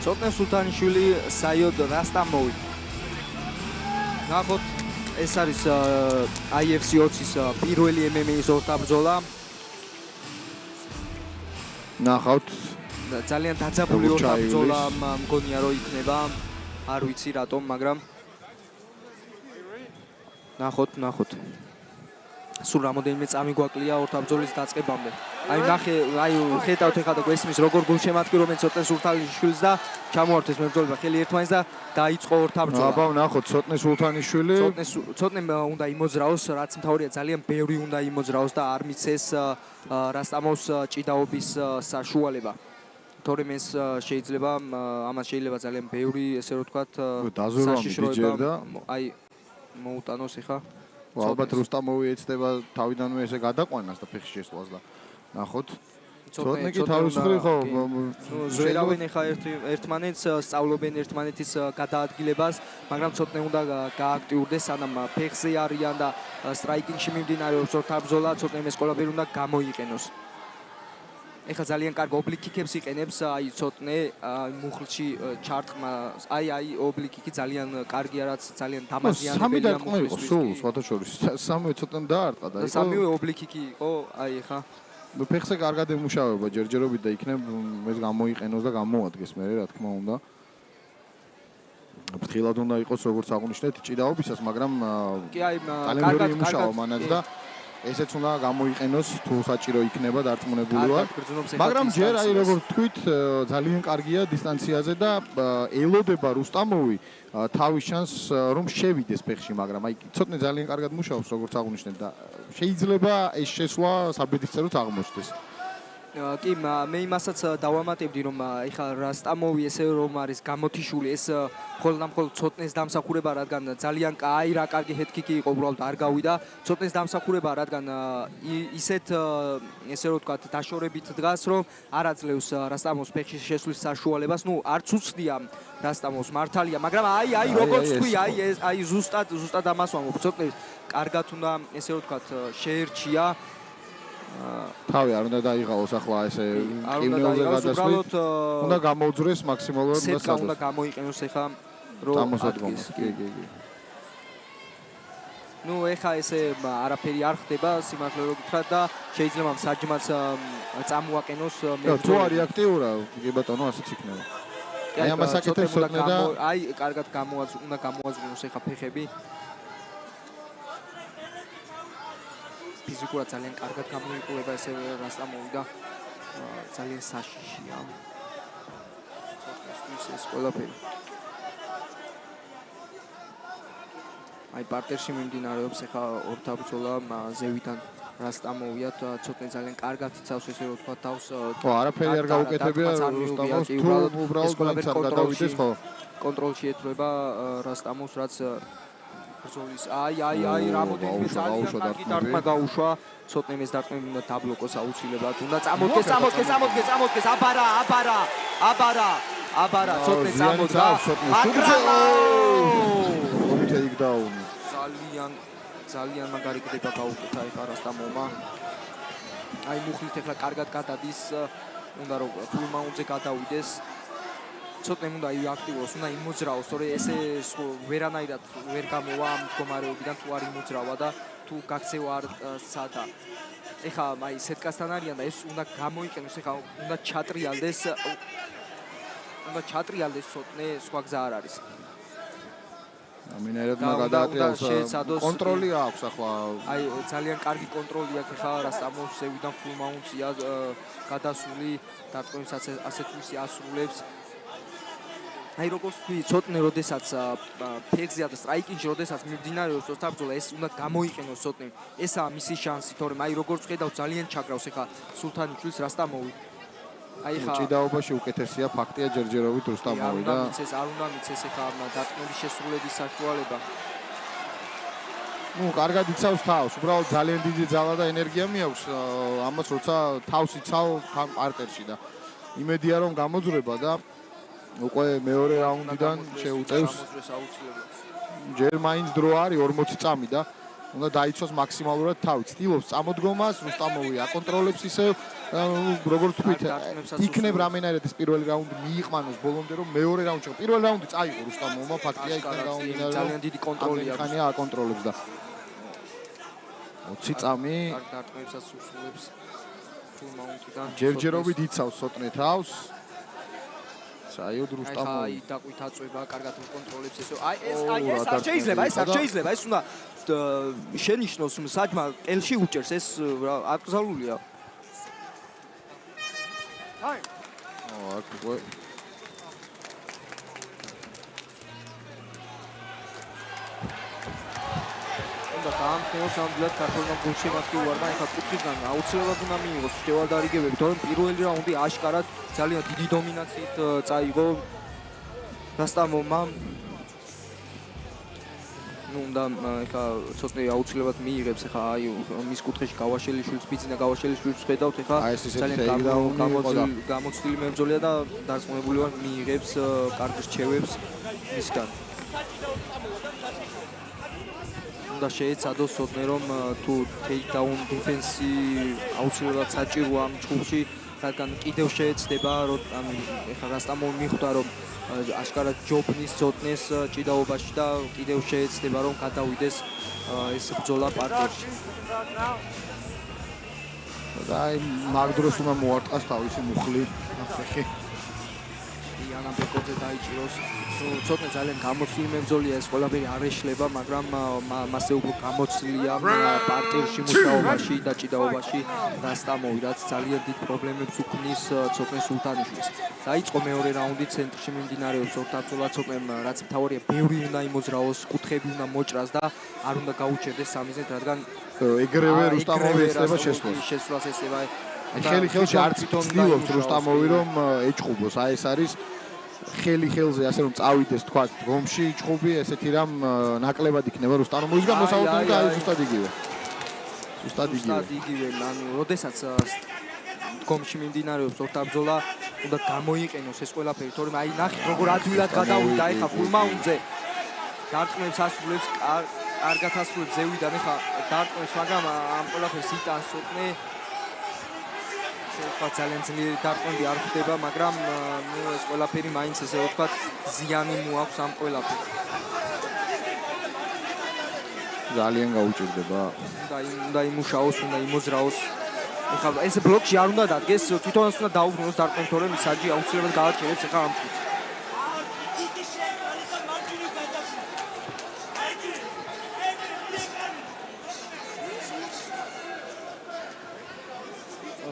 ცოტნე სულთანიშვილი, საიოდ რასტამოვი. ნახოთ, ეს არის IFC 20-ის პირველი MMA-ის ორთაბრძოლა. ნახავთ ძალიან დაძაბული ორთაბრძოლა მგონია რომ იქნება. არ ვიცი რატომ, მაგრამ ნახოთ. სულ რამოდენიმე წამი გვაკლია ორთაბრძოლის დაწყებამდე. ხედავთ ეხლა და გვესმის როგორ გულშემატკივრობენ ცოტნე სულთანიშვილს და ჩამოართვეს მებრძოლება ხელი ერთმანეთს და დაიწყო ორთაბრძოლა. აბა ნახოთ ცოტნე სულთანიშვილი. ცოტნე უნდა იმოძრაოს, რაც მთავარია ძალიან ბევრი უნდა იმოძრაოს და არ მიცეს რასტამოვს ჭიდაობის საშუალება. თორემ ეს შეიძლება ამას შეიძლება ძალიან ბევრი ესე რომ ვთქვათ საშიშროება მოუტანოს ეხა. ალბათ რუსტამოვი ეცდება თავიდანვე ესე გადაყვანას და ფეხში შესვლას და ნახოთ ცოტნე კი თავის მხრივ ხო ზვერავენ ეხა ერთმანეთს სწავლობენ ერთმანეთის გადაადგილებას მაგრამ ცოტნე უნდა გააქტიურდეს სანამ ფეხზე არიან და სტრაიკინგში მიმდინარეობს ორთაბრძოლა ცოტნე ეს ყველაფერი უნდა გამოიყენოს ეხა ძალიან კარგ ობლიკიკებს იყენებს აი ცოტნე მუხლში ჩარტყმა აი ობლიკიკი ძალიან კარგია რაც ძალიან დამაზიანებელია მუხლისთვის სულ სხვათა შორის სამივე ცოტნე დაარტყა და სამივე ობლიკიკი იყო აი ეხა ფეხზე კარგად ემუშავება ჯერჯერობით და იქნებ ეს გამოიყენოს და გამოადგეს მე რა თქმა უნდა ფრთხილად უნდა იყოს როგორც აღნიშნეთ ჭიდაობისას მაგრამ კი აი კარგად ემუშავა მანაც და ესეც უნდა გამოიყენოს თუ საჭირო იქნება დარწმუნებული ვარ მაგრამ ჯერ აი როგორც თქვით ძალიან კარგია დისტანციაზე და ელოდება რუსტამოვი თავის შანსს რომ შევიდეს ფეხში მაგრამ აი ცოტნე ძალიან კარგად მუშაობს როგორც აღნიშნეთ და შეიძლება ეს შესვლა საბედისწეროც აღმოჩნდეს კი მე იმასაც დავამატებდი რომ ეხლა რასტამოვი ესე რომ არის გამოთიშული ეს მხოლოდ ცოტნეს დამსახურება რადგან ძალიან კაი რა კარგი ჰედკიკი იყო უბრალოდ არ გავიდა ცოტნეს დამსახურება რადგან ისეთ ესე რომ ვთქვათ დაშორებით დგას რომ არ აძლევს რასტამოვს ფეხში შესვლის საშუალებას ნუ არც უცდია რასტამოვს მართალია მაგრამ აი როგორც თქვი აი ზუსტად ამას ვამბობ ცოტნე კარგად უნდა ესე რომ ვთქვათ შეერჩია თავი არ უნდა დაიღალოს ახლა ესე კიმნეულზე გადასვლით უნდა გამოუძრეს მაქსიმალურად და სეტკა უნდა გამოიყენოს ეხა რომ აღმოსადგომს კი ნუ ეხა ესე არაფერი არ ხდება სიმართლე რომ გითხრათ და შეიძლება საჯმაც წამოაყენოს მე თუ არის აქტიურა კი ბატონო ასეც იქნება აი ამას აკეთებს ცოტნე და აი კარგად უნდა გამოაზრუნოს ეხა ფეხები ფიზიკურად ძალიან კარგად გამოიყურება ესე რასტამოვი და ძალიან საშიშია. ეს ყველაფერი. აი პარტერში მიმდინარეობს ეხა ორთაბრძოლა ზევიდან რასტამოვია ცოტნე ძალიან კარგად იცავს ესე რომ თქვა თავს ხო არაფერი არ გაუკეთებია რუსტამოვს თუ უბრალოდ არ გადავიდეს ხო კონტროლში ეთროება რასტამოვს რაც ბრძოლის აი რამოდენიმე ძალიან კარგი დარტყმა გაუშვა ცოტნე ეს დარტყმები უნდა დაბლოკოს აუცილებლად უნდა წამოდგეს აბარა ცოტნე წამოდგა კომიტე იქ დაუნი ძალიან მაგარი გდება გაუკეთა ეხა რასტამოვმა აი მუხლით ეხლა კარგად გადადის უნდა რომ ფულმაუნტზე გადავიდეს ცოტნე უნდა აქტიუროს, უნდა იმოძრაოს, თორე ესე ვერანაირად ვერ გამოვა ამ მდგომარეობიდან თუ არ იმოძრავა და თუ გაქცევა არ სადა. ეხა აი სეტკასთან არიან და ეს უნდა გამოიყენოს, ეხა უნდა ჩატრიალდეს ცოტნე, სხვა გზა არ არის. ამინერად მაგადაატრიალს კონტროლი აქვს ახლა. აი ძალიან კარგი კონტროლი აქვს ეხა რასტამოვს ზევიდან ფულმაუნტია გადასული, დარტყმებსაც ასეთ ვისი ასრულებს. აი როგორც თქვი ცოტნე როდესაც ფეხზეა და სტრაიკინგში როდესაც მიმდინარეობს ორთაბრძოლა ეს უნდა გამოიყენოს ცოტნე ესაა მისი შანსი თორემ აი როგორც ხედავ ძალიან ჩაგრავს ეხა სულთანიშვილს რასტამოვი აი ხა ჭიდაობაში უკეთესია ფაქტია ჯერჯერობით რუსტამოვი და არ უნდა მიცეს ეხა დარტყმების შესრულების საშუალება ნუ კარგად იცავს თავს უბრალოდ ძალიან დიდი ძალა და ენერგია მიაქვს ამას როცა თავს იცავ პარტერში და იმედია რომ გამოძრება და უკვე მეორე რაუნდიდან შეუწევს ჯერ მაინც დრო არის 40 წამი და უნდა დაიცვას მაქსიმალურად თავი. ცდილობს წამოდგომას, რუსტამოვი აკონტროლებს ისევ როგორც თქვით, იქნებ რამენაირად ეს პირველი რაუნდი მიიყვანოს ბოლომდე, რომ მეორე რაუნდში, პირველი რაუნდი წაიღო რუსტამოვმა, ფაქტია იქიდან გამომდინარე, ძალიან დიდი კონტროლი აქვს. ხანია აკონტროლებს და 20 წამი დარტყმებსაც უსულებს full mount-დან. ჯერჯერობით იცავს სოტნე თავს. საიოდ აი რუსტამოვი დაყვით აწובה, კარგად კონტროლებს ესე. აი ეს არ შეიძლება, ეს უნდა შენიშნოს საჯმა ყელში უჭერს, ეს აკრძალულია. აი. აქ უკვე უნდა დაამტკიცოს ამბლად ქართულმა გულში მათი უარდა, ეხლა კუთხიდან აუცილებლად უნდა მიიღოს შევადარიგებები, თორემ პირველი რაუნდი აშკარად ძალიან დიდი დომინაციით წაიღო რუსტამოვმა. უნდა ეხლა ცოტნე აუცილებლად მიიღებს ეხლა აი მის კუთხეში გავაშელიშვილს, ბიძინა გავაშელიშვილს ხედავთ ეხლა ძალიან გამოცდილი მებრძოლია და დარწმუნებული ვარ მიიღებს კარგ რჩევებს მისგან. უნდა შეეცადოს ცოტნე რომ თუ ტეიქდაუნ დიფენსი აუცილებლად საჭიროა ამ ჯგუფში, რადგან კიდევ შეეცდება რომ ეხლა რუსტამოვი მიხვდა რომ აშკარად ჯობნის ცოტნეს ჭიდაობაში და კიდევ შეეცდება რომ გადავიდეს ეს ბრძოლა პარტიაში. და აი მაგ დროს უნდა მოარტყას თავისი მუხლი. ახლა იანა ბეკოძე დაიჭიროს. ცოტნე ძალიან გამოცდილი მებრძოლია, ეს ყველაფერი არ ეშლება, მაგრამ მასე უფრო გამოცდილია პარტიაში მუშაობაში და ჭიდაობაში რუსტამოვი, რაც ძალიან დიდ პრობლემებს უქმნის ცოტნე სულთანიშვილს. დაიწყო მეორე რაუნდი, ცენტრში მიმდინარეობს ორთაბრძოლა, ცოტნემ რაც მთავარია, ბევრი უნდა იმოძრაოს, კუთხეები უნდა მოჭრას და არ უნდა გაუჩერდეს სამიზნედ, რადგან ეგრევე რუსტამოვი ეცდება შესვლას ეცდება. ხელი-ხელში არც ცდილობს რუსტამოვი რომ ეჭყუბოს. აი ეს არის ხელი-ხელზე ასე რომ წავიდეს თქვა დგომში ჭყუბი, ესეთი რამ ნაკლებად იქნება რუსტამოვისგან მოსაუბრებელი და აი ზუსტად იგივე. ზუსტად იგივე, ანუ როდესაც დგომში მიმდინარეობს ორთაბრძოლა, უნდა გამოიყენოს ეს ყველაფერი, თორემ აი ნახეთ როგორ ადვილად გადავიდა ეხა full mount-ზე. დარტყმებს ასრულებს, კარგად ასრულებს ზევიდან ეხა დარტყმებს, მაგრამ ამ ყველაფერს იტანს ცოტნე. თქვა ძალიან ძლიერი დარტყმები არ ხდება, მაგრამ ეს ყველაფერი მაინც ესე ვთქვა ზიანი მოაქვს ამ ყველაფერს. ძალიან გაუჭირდება. უნდა იმუშაოს, უნდა იმოძრაოს. ეხლა ეს ბლოკში არ უნდა დადგეს, თვითონაც უნდა დაუბრუნოს დარტყმები, თორემ საჯი აუცილებლად გააჩერებს ეხლა ამ ფულს.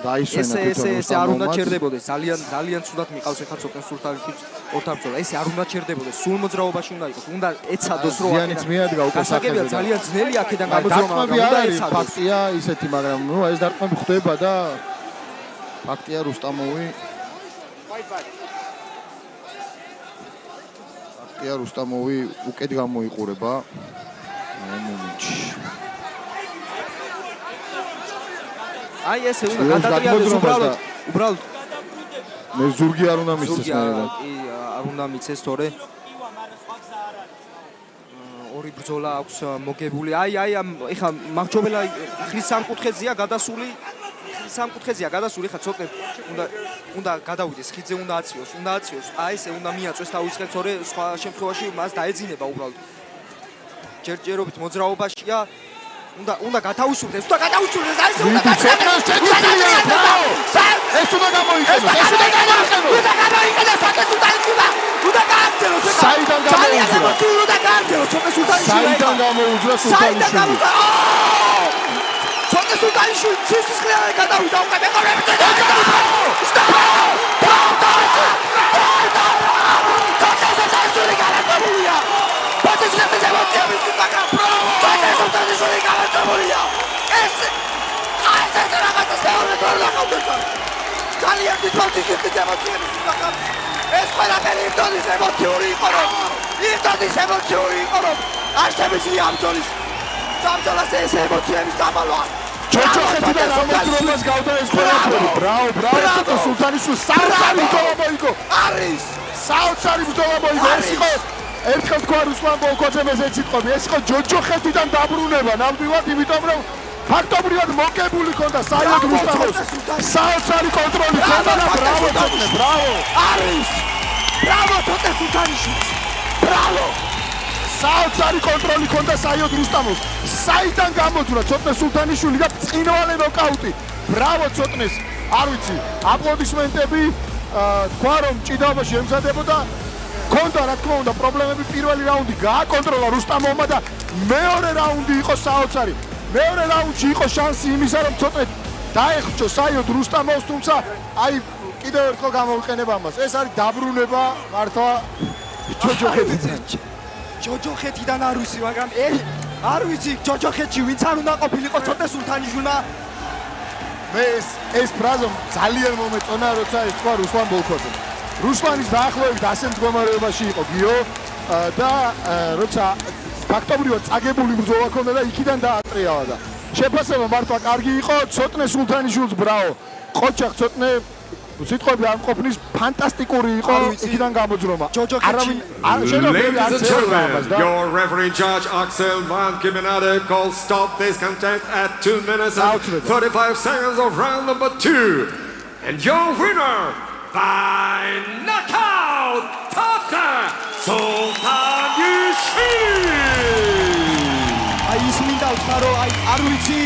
ესე არ უნდა ჩერდებოდეს, ძალიან ცუდად მიყავს ეხლა ცოტნე სულთანიშვილს ორთაბრძოლა. ესე არ უნდა ჩერდებოდეს, სულ მოძრაობაში უნდა იყოს, უნდა ეცადოს რომ ზიანიც მიადგა უკვე სახეზე. ძალიან ძნელი აქედან გამოძრაობა, უნდა ეცადოს. ფაქტია ისეთი, მაგრამ ნუ ეს დარტყმები ხდება და ფაქტია რუსტამოვი უკეთ გამოიყურება მომენტში. აი ესე უნდა გადატრიალდეს უბრალოდ მე ზურგი არ უნდა მისცეს მერე. კი, არ უნდა მიცეს, თორე ორი ბრძოლა აქვს მოგებული. აი ეხა მაგჩობელა ხრის სამკუთხედზეა გადასული, ეხა ცოტნე უნდა გადავიდეს, ხიდზე უნდა აციოს. აი ესე უნდა მიაწვეს თავის ხელს, თორე სხვა შემთხვევაში მას დაეძინება უბრალოდ. ჯერჯერობით მოძრაობაშია. უნდა გათავისუფლდეს, აი ეს უნდა გათავისუფლდეს. ეს უნდა გამოიყენოს. საიდან გამოუძრა სულთანიშვილი. ცოტნე სულთანიშვილი ცისის ხლიანად გადავიდა უკვე მეყოლებით. ძალიან დიდ პოზიციებში ემოციები სულთან. ეს ყველაფერი იმდონის ემოციური იყო, რომ აშთებისია ამ ბრძოლის. ბრძოლას ეს ემოციების დამალვა. ჩოჩოხეთი და გამოძრობას გავდა ეს ყველაფერი. ბრავო, სულთანიშვილს საოცარი ბრძოლა მოიგო. არის საოცარი ბრძოლა მოიგო. ეს იყო ერთხელ თქვა რუსლან ბოლკოძემ ესეც სიტყვები, ეს იყო ჯოჯოხეთიდან დაბრუნება, ნამდვილად, იმიტომ რომ ფაქტობრივად მოკებული ქონდა საიოდ რუსტამოვს. საოცარი კონტროლი ქონდა და ბრავო ცოტნე, ბრავო. არის! ბრავო ცოტნე სულთანიშვილს. ბრავო! საოცარი კონტროლი ქონდა საიოდ რუსტამოვს. საიდან გამოძვრა ცოტნე სულთანიშვილი და წინვალე ნოკაუტი. ბრავო ცოტნეს. არ ვიცი, აპლოდისმენტები, თქვა რომ ჭიდაობაში ემზადებოდა. ქონდა რა თქმა უნდა პრობლემები პირველი რაუნდი გააკონტროლა რუსტამოვმა და მეორე რაუნდი იყო საოცარი. მეორე რაუნდში იყო შანსი იმისა რომ ცოტნე დაეხრჩო საიოდ რუსტამოვს, თუმცა აი კიდევ ერთხელ გამოვიყენება მას. ეს არის დაბრუნება მართლა ჯოჯოხეთიდან. ჯოჯოხეთიდან არ ვიცი, მაგრამ არ ვიცი ჯოჯოხეთში ვინც არ უნდა ყოფილიყო ცოტნე სულთანიშვილმა. მე ეს ფრაზა ძალიან მომეწონა, როცა ეს თქვა რუსლან ბოლკოძემ. რუსლანის დაახლოებით ასე მდგომარეობაში იყო გიო და როცა ფაქტობრივად წაგებული ბრძოლა ქონდა და იქიდან დაატრიალა და შეფასება მართლა კარგი იყო, ცოტნე სულთანიშვილს ბრავო. ყოჩახ ცოტნე სიტყვები არ მყოფნის ფანტასტიკური იყო იქიდან გამოძრომა. ჯოჯოხეთში Ladies and gentlemen, your referee judge Axel Van Gimenade calls stop this contest at 2 minutes and 35 seconds of round number 2. And your winner by knockout, Tata Sultanishvili. აი ის მინდა ვთქვა რომ აი არ ვიცი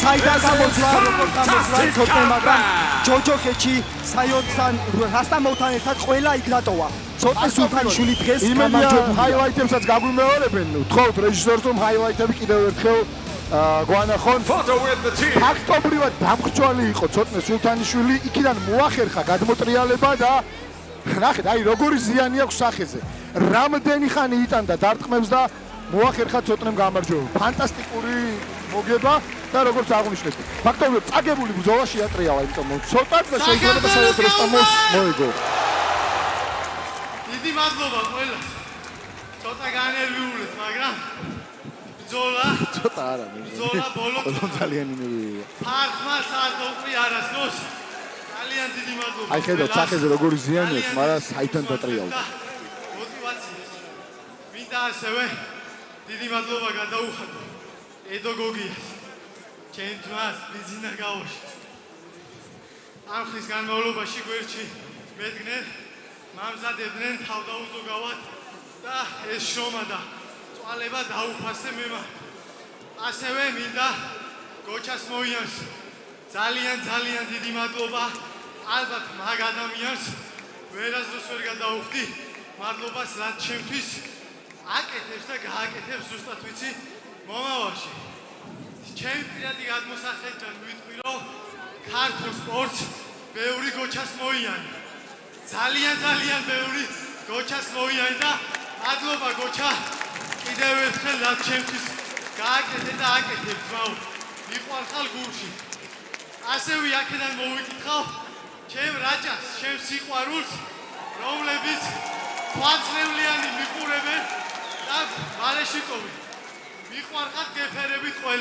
საიდან გამოძრა როგორ გამოძრა ცოტნე, მაგრამ ჯოჯოხეთში საიოდთან რუსტამოვთან ერთად ყველა იქ დატოვა. ცოტნე სულთანიშვილი დღეს გამარჯვებულია. ჰაილაიტებსაც გაგვიმეორებენ, ვთხოვთ რეჟისორს რომ ჰაილაიტები კიდევ ერთხელ გვანახონ. Photo with the team. ფაქტობრივად დამრჩვალი იყო ცოტნე სულთანიშვილი, იქიდან მოახერხა გადმოტრიალება და ნახეთ, აი როგორი ზიანი აქვს სახეზე. რამდენი ხანი იტანდა დარტყმებს და მოახერხა ცოტნემ გამარჯვება. ფანტასტიკური მოგება და როგორც აღნიშნეთ, ფაქტობრივად წაგებული ბრძოლა შეატრიალა, იმიტომ რომ ცოტაც და შეიძლება საერთოდ რუსტამოვს მოიგო. დიდი მადლობა ყველას. ცოტა განერვიულეთ, მაგრამ ბრძოლა ცოტა არა, ბრძოლა ბოლოს ძალიან ინერვიულია. ფარხმას არ დაუყვი არასდროს. ძალიან დიდი მადლობა. აი ხედავთ სახეზე როგორი ზიანი აქვს, მაგრამ საიდან დატრიალდა. мотивациას. მინდა ასევე დიდი მადლობა გადაუხადო ედო გოგიას. ჩემ თვას ბიზინა გავოში. ამ ხის განმავლობაში გვერდში მედგნენ, მამზადებდნენ თავდაუზოგავად და ეს შრომა და წვალება დაუფასე მე. ასევე მინდა გოჩას მოიანს ძალიან დიდი მადლობა. ალბათ მაგ ადამიანს ვერასდროს ვერ გადაუხდი მადლობას, რაც ჩემთვის აკეთებს და გააკეთებს ზუსტად ვიცი მომავალში. ჩემი პირადი გადმოსახედიდან ვიტყვი, რომ ქართულ სპორტს ბევრი გოჩას მოიანი. ძალიან ბევრი გოჩას მოიანი და მადლობა გოჩა კიდევ ერთხელ რაც ჩემთვის გააკეთე და აკეთებ ძმაო. მიყვარხარ გულში. ასევე აქედან მოვიკითხავ ჩემ რაჭას, ჩემ სიყვარულს, რომლებიც ქვაცნევლიანი მიყურებენ და ბალეშიკოვი. მიყვარხარ გეფერებით ყველა.